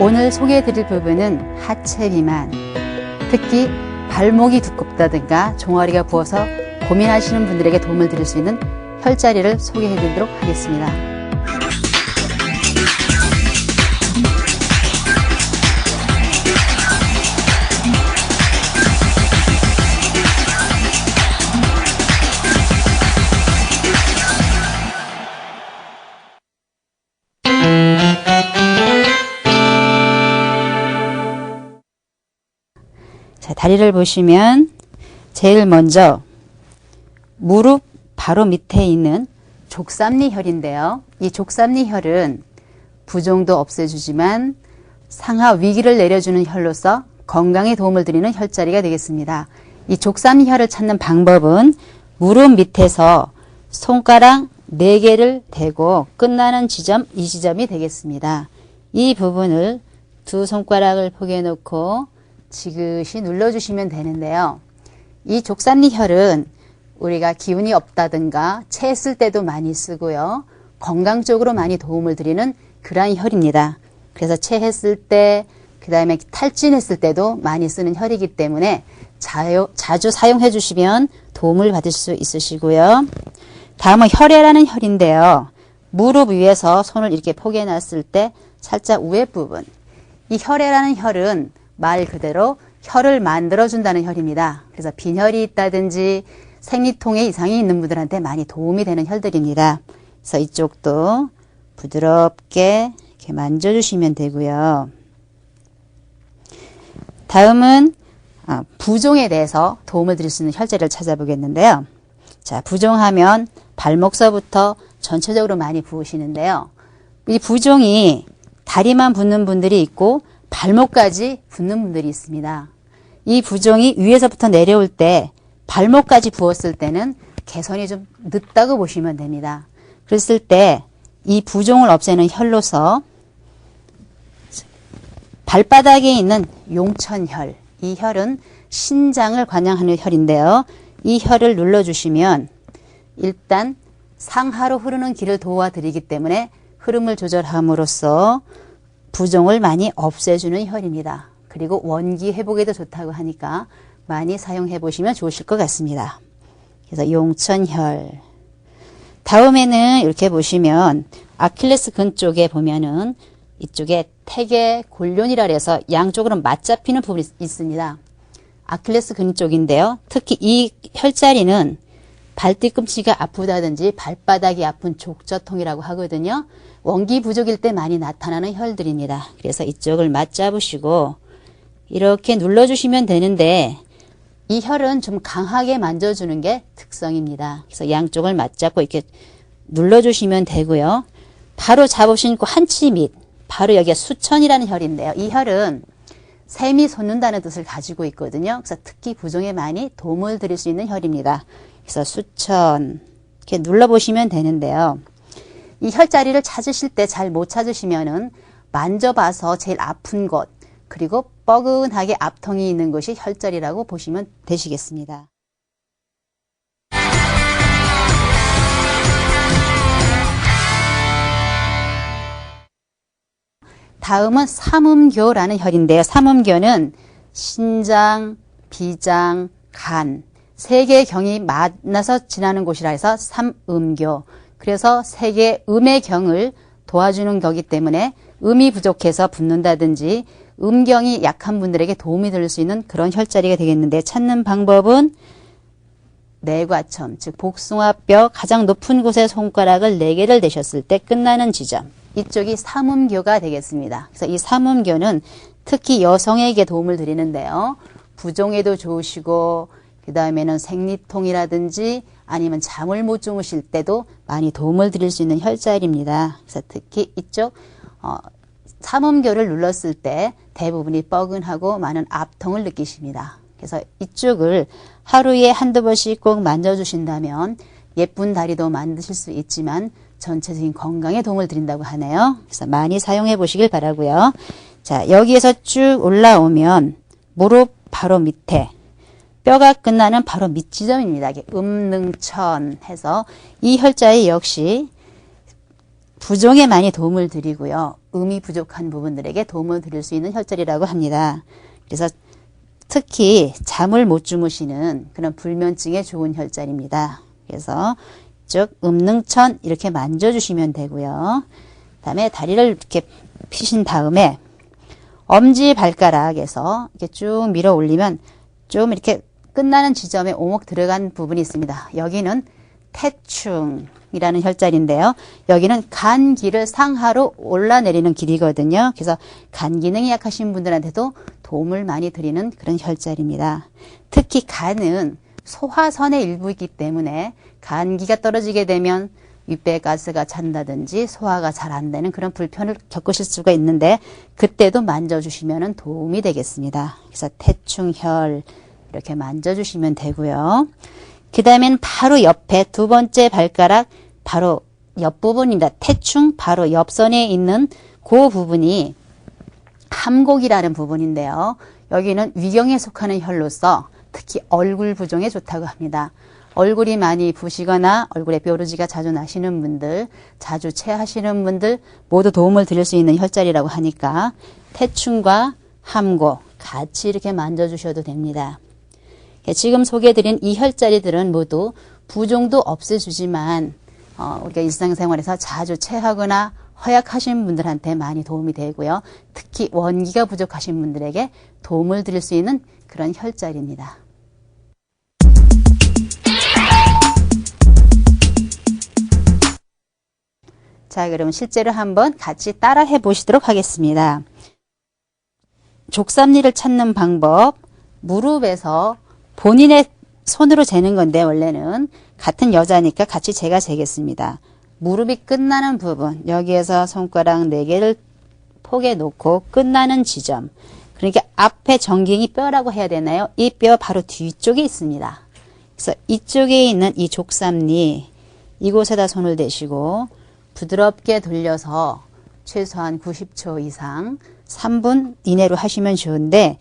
오늘 소개해드릴 부분은 하체 비만, 특히 발목이 두껍다든가 종아리가 부어서 고민하시는 분들에게 도움을 드릴 수 있는 혈자리를 소개해드리도록 하겠습니다. 자, 다리를 보시면 제일 먼저 무릎 바로 밑에 있는 족삼리혈인데요. 이 족삼리혈은 부종도 없애주지만 상하 위기를 내려주는 혈로서 건강에 도움을 드리는 혈자리가 되겠습니다. 이 족삼리혈을 찾는 방법은 무릎 밑에서 손가락 4개를 대고 끝나는 지점, 이 지점이 되겠습니다. 이 부분을 두 손가락을 포개 놓고 지그시 눌러주시면 되는데요. 이 족삼리혈은 우리가 기운이 없다든가 체했을 때도 많이 쓰고요. 건강 쪽으로 많이 도움을 드리는 그러한 혈입니다. 그래서 체했을 때, 그 다음에 탈진했을 때도 많이 쓰는 혈이기 때문에 자주 사용해 주시면 도움을 받을 수 있으시고요. 다음은 혈애라는 혈인데요. 무릎 위에서 손을 이렇게 포개 놨을 때 살짝 위에 부분. 이 혈애라는 혈은 말 그대로 혈을 만들어준다는 혈입니다. 그래서 빈혈이 있다든지 생리통에 이상이 있는 분들한테 많이 도움이 되는 혈들입니다. 그래서 이쪽도 부드럽게 이렇게 만져주시면 되고요. 다음은 부종에 대해서 도움을 드릴 수 있는 혈자리를 찾아보겠는데요. 자, 부종하면 발목서부터 전체적으로 많이 부으시는데요. 이 부종이 다리만 붓는 분들이 있고 발목까지 붓는 분들이 있습니다. 이 부종이 위에서부터 내려올 때 발목까지 부었을 때는 개선이 좀 늦다고 보시면 됩니다. 그랬을 때 이 부종을 없애는 혈로서 발바닥에 있는 용천혈, 이 혈은 신장을 관장하는 혈인데요. 이 혈을 눌러주시면 일단 상하로 흐르는 길을 도와드리기 때문에 흐름을 조절함으로써 부종을 많이 없애주는 혈입니다. 그리고 원기 회복에도 좋다고 하니까 많이 사용해 보시면 좋으실 것 같습니다. 그래서 용천혈. 다음에는 이렇게 보시면 아킬레스건 쪽에 보면은 이쪽에 태계골련이라 해서 양쪽으로 맞잡히는 부분이 있습니다. 아킬레스건 쪽인데요. 특히 이 혈자리는 발뒤꿈치가 아프다든지 발바닥이 아픈 족저통이라고 하거든요. 원기 부족일 때 많이 나타나는 혈들입니다. 그래서 이쪽을 맞잡으시고 이렇게 눌러주시면 되는데 이 혈은 좀 강하게 만져주는 게 특성입니다. 그래서 양쪽을 맞잡고 이렇게 눌러주시면 되고요. 바로 잡으신 그 한치 밑, 바로 여기가 수천이라는 혈인데요. 이 혈은 샘이 솟는다는 뜻을 가지고 있거든요. 그래서 특히 부종에 많이 도움을 드릴 수 있는 혈입니다. 그래서 수천 이렇게 눌러보시면 되는데요. 이 혈자리를 찾으실 때 잘 못 찾으시면은 만져봐서 제일 아픈 곳 그리고 뻐근하게 앞통이 있는 것이 혈자리라고 보시면 되시겠습니다. 다음은 삼음교라는 혈인데요. 삼음교는 신장, 비장, 간, 세 개의 경이 만나서 지나는 곳이라 해서 삼음교. 그래서 세 개의 음의 경을 도와주는 거기 때문에 음이 부족해서 붓는다든지 음경이 약한 분들에게 도움이 될 수 있는 그런 혈자리가 되겠는데 찾는 방법은 내과첨, 즉 복숭아뼈 가장 높은 곳에 손가락을 4개를 대셨을 때 끝나는 지점. 이쪽이 삼음교가 되겠습니다. 그래서 이 삼음교는 특히 여성에게 도움을 드리는데요. 부종에도 좋으시고 그 다음에는 생리통이라든지 아니면 잠을 못 주무실 때도 많이 도움을 드릴 수 있는 혈자리입니다. 그래서 특히 이쪽 삼음교를 눌렀을 때 대부분이 뻐근하고 많은 압통을 느끼십니다. 그래서 이쪽을 하루에 한두 번씩 꼭 만져주신다면 예쁜 다리도 만드실 수 있지만 전체적인 건강에 도움을 드린다고 하네요. 그래서 많이 사용해 보시길 바라고요. 자, 여기에서 쭉 올라오면 무릎 바로 밑에 뼈가 끝나는 바로 밑지점입니다. 음능천 해서 이 혈자리 역시 부종에 많이 도움을 드리고요. 음이 부족한 부분들에게 도움을 드릴 수 있는 혈자리라고 합니다. 그래서 특히 잠을 못 주무시는 그런 불면증에 좋은 혈자리입니다. 그래서 쭉 음능천 이렇게 만져주시면 되고요. 그다음에 다리를 이렇게 피신 다음에 엄지 발가락에서 이렇게 쭉 밀어 올리면 좀 이렇게 끝나는 지점에 오목 들어간 부분이 있습니다. 여기는 태충이라는 혈자리인데요. 여기는 간기를 상하로 올라내리는 길이거든요. 그래서 간 기능이 약하신 분들한테도 도움을 많이 드리는 그런 혈자리입니다. 특히 간은 소화선의 일부이기 때문에 간기가 떨어지게 되면 윗배에 가스가 찬다든지 소화가 잘 안 되는 그런 불편을 겪으실 수가 있는데 그때도 만져주시면 도움이 되겠습니다. 그래서 태충혈 이렇게 만져주시면 되고요. 그 다음엔 바로 옆에 두 번째 발가락 바로 옆부분입니다. 태충 바로 옆선에 있는 그 부분이 함곡이라는 부분인데요. 여기는 위경에 속하는 혈로서 특히 얼굴 부종에 좋다고 합니다. 얼굴이 많이 부시거나 얼굴에 뾰루지가 자주 나시는 분들, 자주 체하시는 분들 모두 도움을 드릴 수 있는 혈자리라고 하니까 태충과 함곡 같이 이렇게 만져주셔도 됩니다. 지금 소개해드린 이 혈자리들은 모두 부종도 없애주지만 우리가 일상생활에서 자주 체하거나 허약하신 분들한테 많이 도움이 되고요. 특히 원기가 부족하신 분들에게 도움을 드릴 수 있는 그런 혈자리입니다. 자, 그럼 실제로 한번 같이 따라 해보시도록 하겠습니다. 족삼리를 찾는 방법, 무릎에서 본인의 손으로 재는 건데 원래는 같은 여자니까 같이 제가 재겠습니다. 무릎이 끝나는 부분, 여기에서 손가락 4개를 폭에 놓고 끝나는 지점, 그러니까 앞에 정경이 뼈라고 해야 되나요? 이 뼈 바로 뒤쪽에 있습니다. 그래서 이쪽에 있는 이 족삼리, 이곳에다 손을 대시고 부드럽게 돌려서 최소한 90초 이상 3분 이내로 하시면 좋은데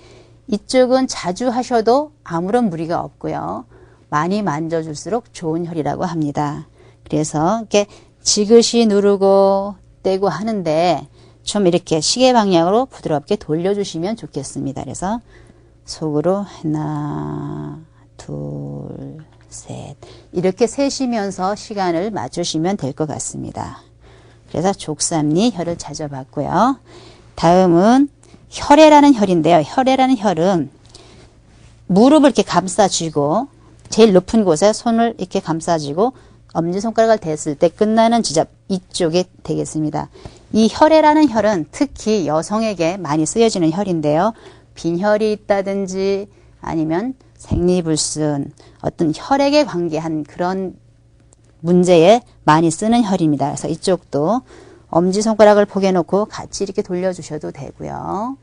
이쪽은 자주 하셔도 아무런 무리가 없고요. 많이 만져줄수록 좋은 혈이라고 합니다. 그래서 이렇게 지그시 누르고 떼고 하는데 좀 이렇게 시계 방향으로 부드럽게 돌려주시면 좋겠습니다. 그래서 속으로 하나, 둘, 셋 이렇게 세시면서 시간을 맞추시면 될 것 같습니다. 그래서 족삼리 혈을 찾아봤고요. 다음은 혈애라는 혈인데요. 혈애라는 혈은 무릎을 이렇게 감싸쥐고 제일 높은 곳에 손을 이렇게 감싸쥐고 엄지손가락을 댔을 때 끝나는 지점 이쪽에 되겠습니다. 이 혈애라는 혈은 특히 여성에게 많이 쓰여지는 혈인데요. 빈혈이 있다든지 아니면 생리불순 어떤 혈액에 관계한 그런 문제에 많이 쓰는 혈입니다. 그래서 이쪽도 엄지손가락을 포개 놓고 같이 이렇게 돌려주셔도 되고요.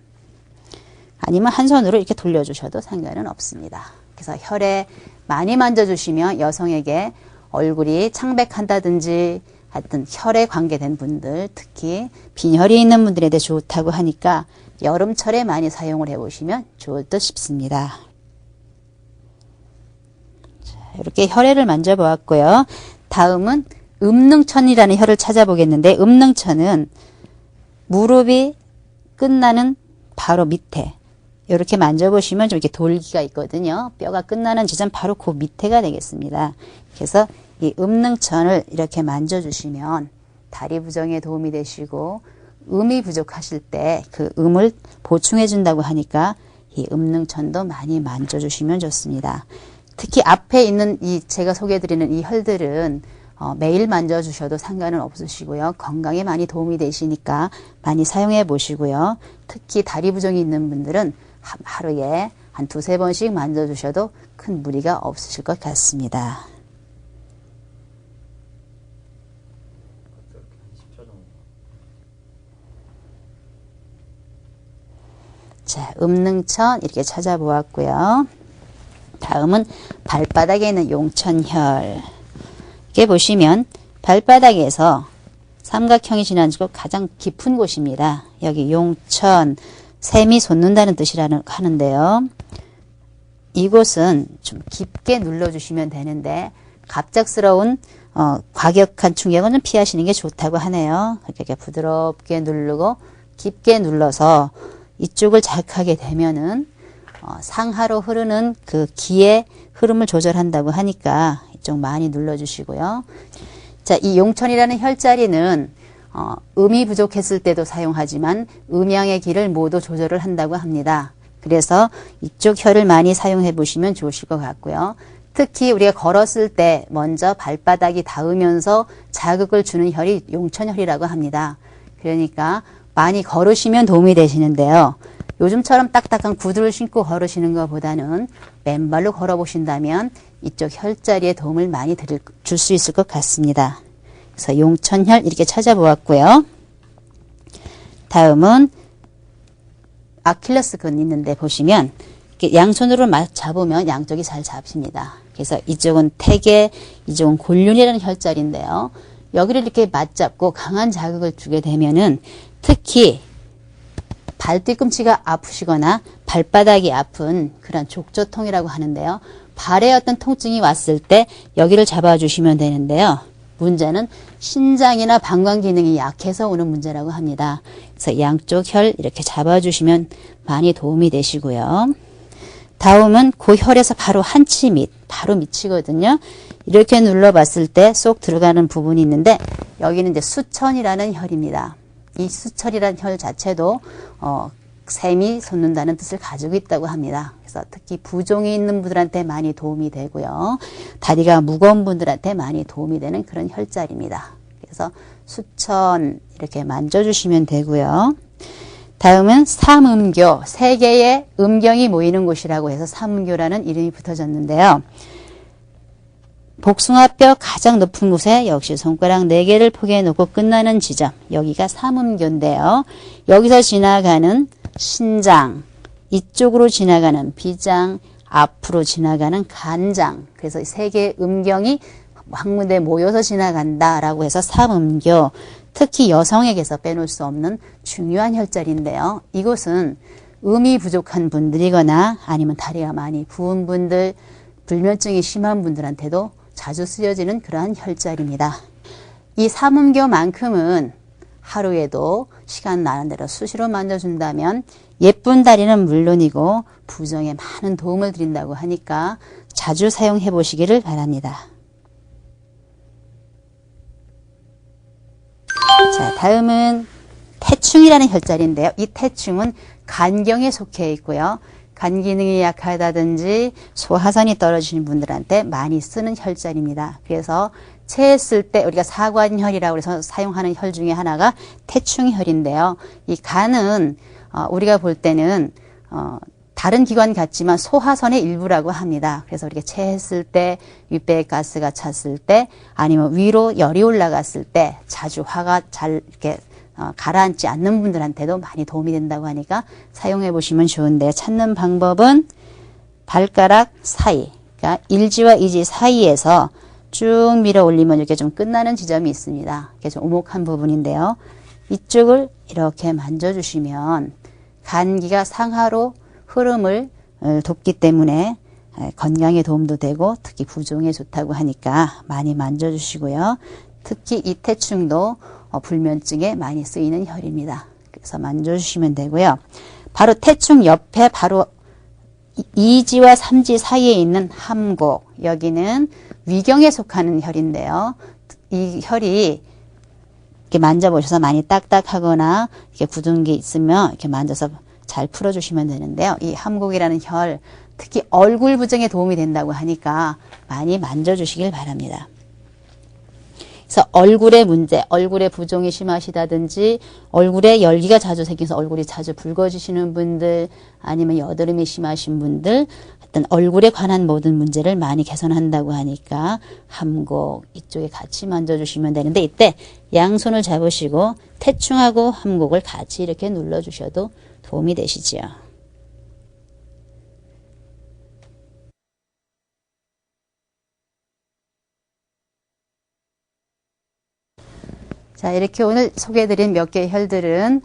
아니면 한 손으로 이렇게 돌려주셔도 상관은 없습니다. 그래서 혈에 많이 만져주시면 여성에게 얼굴이 창백한다든지 하여튼 혈에 관계된 분들 특히 빈혈이 있는 분들에 대해 좋다고 하니까 여름철에 많이 사용을 해보시면 좋을 듯 싶습니다. 자, 이렇게 혈애를 만져보았고요. 다음은 음능천이라는 혈을 찾아보겠는데 음능천은 무릎이 끝나는 바로 밑에 이렇게 만져보시면 좀 이렇게 돌기가 있거든요. 뼈가 끝나는 지점 바로 그 밑에가 되겠습니다. 그래서 이 음능천을 이렇게 만져주시면 다리 부정에 도움이 되시고 음이 부족하실 때 그 음을 보충해 준다고 하니까 이 음능천도 많이 만져주시면 좋습니다. 특히 앞에 있는 이 제가 소개해드리는 이 혈들은 매일 만져주셔도 상관은 없으시고요. 건강에 많이 도움이 되시니까 많이 사용해 보시고요. 특히 다리 부종이 있는 분들은 하루에 한 2-3번씩 만져주셔도 큰 무리가 없으실 것 같습니다. 자, 음능천 이렇게 찾아보았고요. 다음은 발바닥에 있는 용천혈. 이렇게 보시면 발바닥에서 삼각형이 지나치고 가장 깊은 곳입니다. 여기 용천, 샘이 솟는다는 뜻이라는 하는데요. 이곳은 좀 깊게 눌러주시면 되는데 갑작스러운 과격한 충격은 좀 피하시는 게 좋다고 하네요. 이렇게 부드럽게 누르고 깊게 눌러서 이쪽을 자극하게 되면은 상하로 흐르는 그 기의 흐름을 조절한다고 하니까 이쪽 많이 눌러주시고요. 자, 이 용천이라는 혈자리는 음이 부족했을 때도 사용하지만 음양의 기를 모두 조절을 한다고 합니다. 그래서 이쪽 혈을 많이 사용해 보시면 좋으실 것 같고요. 특히 우리가 걸었을 때 먼저 발바닥이 닿으면서 자극을 주는 혈이 용천혈이라고 합니다. 그러니까 많이 걸으시면 도움이 되시는데요. 요즘처럼 딱딱한 구두를 신고 걸으시는 것보다는 맨발로 걸어보신다면 이쪽 혈자리에 도움을 많이 줄 수 있을 것 같습니다. 그래서 용천혈 이렇게 찾아보았고요. 다음은 아킬레스건 있는데 보시면 이렇게 양손으로 잡으면 양쪽이 잘 잡힙니다. 그래서 이쪽은 태계, 이쪽은 골륜이라는 혈자리인데요. 여기를 이렇게 맞잡고 강한 자극을 주게 되면은 특히 발 뒤꿈치가 아프시거나 발바닥이 아픈 그런 족저통이라고 하는데요. 발에 어떤 통증이 왔을 때 여기를 잡아주시면 되는데요. 문제는 신장이나 방광 기능이 약해서 오는 문제라고 합니다. 그래서 양쪽 혈 이렇게 잡아주시면 많이 도움이 되시고요. 다음은 그 혈에서 바로 한치 밑, 바로 밑이거든요. 이렇게 눌러봤을 때 쏙 들어가는 부분이 있는데 여기는 이제 수천이라는 혈입니다. 이 수천이라는 혈 자체도 샘이 솟는다는 뜻을 가지고 있다고 합니다. 그래서 특히 부종이 있는 분들한테 많이 도움이 되고요. 다리가 무거운 분들한테 많이 도움이 되는 그런 혈자리입니다. 그래서 수천 이렇게 만져주시면 되고요. 다음은 삼음교, 세 개의 음경이 모이는 곳이라고 해서 삼음교라는 이름이 붙어졌는데요. 복숭아뼈 가장 높은 곳에 역시 손가락 4개를 포개해 놓고 끝나는 지점, 여기가 삼음교인데요. 여기서 지나가는 신장, 이쪽으로 지나가는 비장, 앞으로 지나가는 간장, 그래서 세 개의 음경이 한 군데 모여서 지나간다라고 해서 삼음교, 특히 여성에게서 빼놓을 수 없는 중요한 혈자리인데요. 이곳은 음이 부족한 분들이거나 아니면 다리가 많이 부은 분들, 불면증이 심한 분들한테도 자주 쓰여지는 그러한 혈자리입니다. 이 삼음교만큼은 하루에도 시간 나는 대로 수시로 만져준다면 예쁜 다리는 물론이고 부정에 많은 도움을 드린다고 하니까 자주 사용해 보시기를 바랍니다. 자, 다음은 태충이라는 혈자리인데요. 이 태충은 간경에 속해 있고요. 간 기능이 약하다든지 소화선이 떨어지는 분들한테 많이 쓰는 혈자리입니다. 그래서 체했을 때 우리가 사관혈이라고 해서 사용하는 혈 중에 하나가 태충혈인데요. 이 간은 우리가 볼 때는 다른 기관 같지만 소화선의 일부라고 합니다. 그래서 우리가 체했을 때, 윗배에 가스가 찼을 때, 아니면 위로 열이 올라갔을 때, 자주 화가 잘 이렇게 가라앉지 않는 분들한테도 많이 도움이 된다고 하니까 사용해 보시면 좋은데요. 찾는 방법은 발가락 사이, 그러니까 1지와 2지 사이에서 쭉 밀어 올리면 이렇게 좀 끝나는 지점이 있습니다. 이렇게 좀 오목한 부분인데요. 이쪽을 이렇게 만져주시면 간기가 상하로 흐름을 돕기 때문에 건강에 도움도 되고 특히 부종에 좋다고 하니까 많이 만져주시고요. 특히 이 태충도 불면증에 많이 쓰이는 혈입니다. 그래서 만져주시면 되고요. 바로 태충 옆에 바로 2지와 3지 사이에 있는 함곡, 여기는 위경에 속하는 혈인데요. 이 혈이 이렇게 만져보셔서 많이 딱딱하거나 이렇게 굳은 게 있으면 이렇게 만져서 잘 풀어주시면 되는데요. 이 함곡이라는 혈, 특히 얼굴 부종에 도움이 된다고 하니까 많이 만져주시길 바랍니다. 그래서 얼굴의 문제, 얼굴에 부종이 심하시다든지 얼굴에 열기가 자주 생겨서 얼굴이 자주 붉어지시는 분들 아니면 여드름이 심하신 분들 어떤 얼굴에 관한 모든 문제를 많이 개선한다고 하니까 함곡 이쪽에 같이 만져주시면 되는데 이때 양손을 잡으시고 태충하고 함곡을 같이 이렇게 눌러주셔도 도움이 되시지요. 자, 이렇게 오늘 소개해드린 몇 개의 혈들은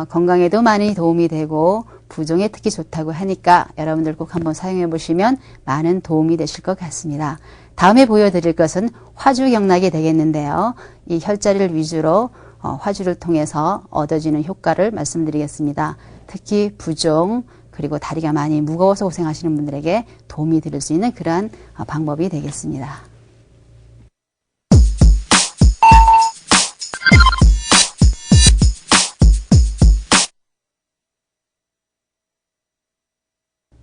건강에도 많이 도움이 되고 부종에 특히 좋다고 하니까 여러분들 꼭 한번 사용해 보시면 많은 도움이 되실 것 같습니다. 다음에 보여드릴 것은 화주경락이 되겠는데요. 이 혈자리를 위주로 화주를 통해서 얻어지는 효과를 말씀드리겠습니다. 특히 부종 그리고 다리가 많이 무거워서 고생하시는 분들에게 도움이 될 수 있는 그러한 방법이 되겠습니다.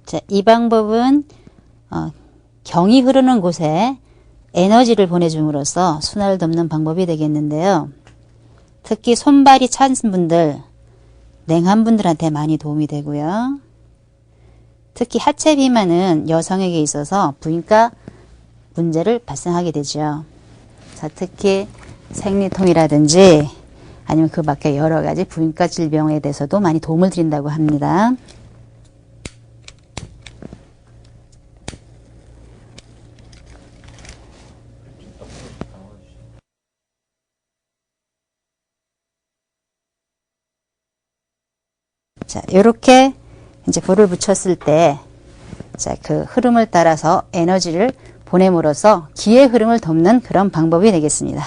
자, 이 방법은 경이 흐르는 곳에 에너지를 보내줌으로써 순환을 돕는 방법이 되겠는데요. 특히 손발이 찬 분들, 냉한 분들한테 많이 도움이 되고요. 특히 하체 비만은 여성에게 있어서 부인과 문제를 발생하게 되죠. 자, 특히 생리통이라든지 아니면 그 밖에 여러 가지 부인과 질병에 대해서도 많이 도움을 드린다고 합니다. 자, 요렇게 이제 불을 붙였을 때, 자, 그 흐름을 따라서 에너지를 보냄으로써 기의 흐름을 돕는 그런 방법이 되겠습니다.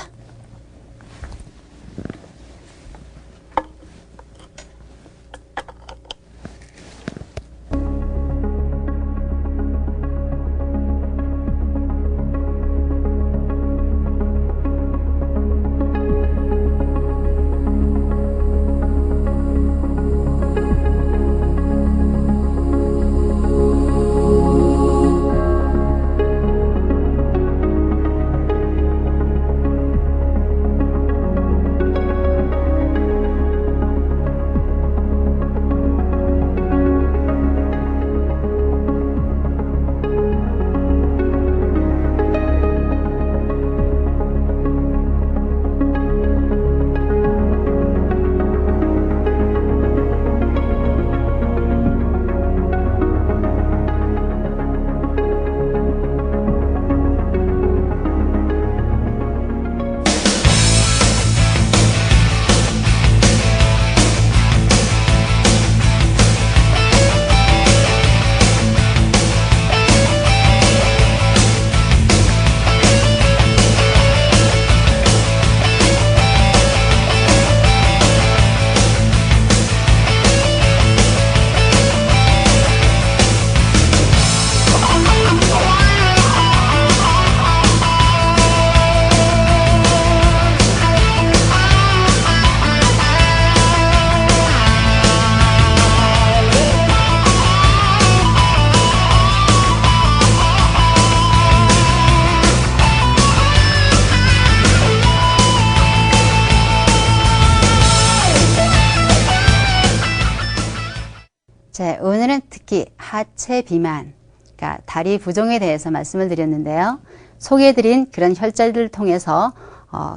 자, 오늘은 특히 하체 비만, 그러니까 다리 부종에 대해서 말씀을 드렸는데요. 소개해드린 그런 혈자리를 통해서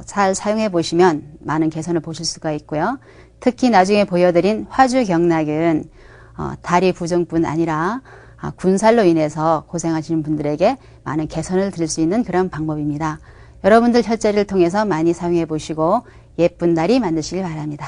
잘 사용해 보시면 많은 개선을 보실 수가 있고요. 특히 나중에 보여드린 화주경락은 다리 부종뿐 아니라 군살로 인해서 고생하시는 분들에게 많은 개선을 드릴 수 있는 그런 방법입니다. 여러분들 혈자리를 통해서 많이 사용해 보시고 예쁜 다리 만드시길 바랍니다.